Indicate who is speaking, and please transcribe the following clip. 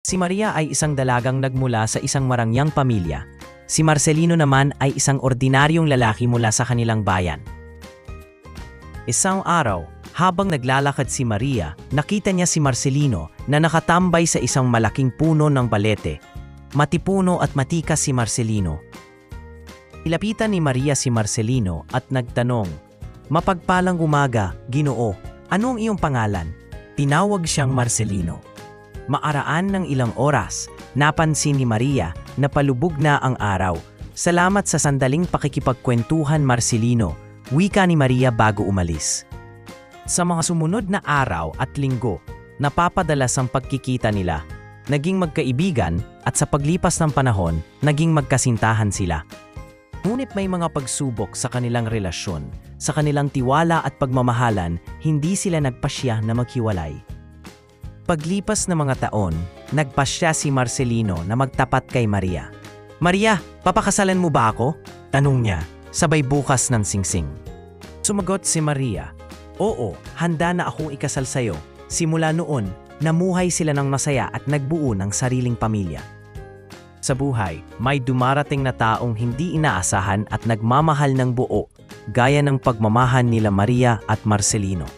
Speaker 1: Si Maria ay isang dalagang nagmula sa isang marangyang pamilya. Si Marcelino naman ay isang ordinaryong lalaki mula sa kanilang bayan. Isang araw, habang naglalakad si Maria, nakita niya si Marcelino na nakatambay sa isang malaking puno ng balete. Matipuno at matikas si Marcelino. Ilapitan ni Maria si Marcelino at nagtanong, "Mapagpalang umaga, Ginoo. Ano ang iyong pangalan?" Tinawag siyang Marcelino. Maaraan ng ilang oras, napansin ni Maria na palubog na ang araw. "Salamat sa sandaling pakikipagkwentuhan, Marcelino," wika ni Maria bago umalis. Sa mga sumunod na araw at linggo, napapadalas ang pagkikita nila. Naging magkaibigan at sa paglipas ng panahon, naging magkasintahan sila. Ngunit may mga pagsubok sa kanilang relasyon. Sa kanilang tiwala at pagmamahalan, hindi sila nagpasya na maghiwalay. Paglipas ng mga taon, nagpasya si Marcelino na magtapat kay Maria. "Maria, papakasalan mo ba ako?" tanong niya, sabay bukas ng singsing. Sumagot si Maria, "Oo, handa na akong ikasal sa'yo." Simula noon, namuhay sila ng masaya at nagbuo ng sariling pamilya. Sa buhay, may dumarating na taong hindi inaasahan at nagmamahal ng buo, gaya ng pagmamahal nila Maria at Marcelino.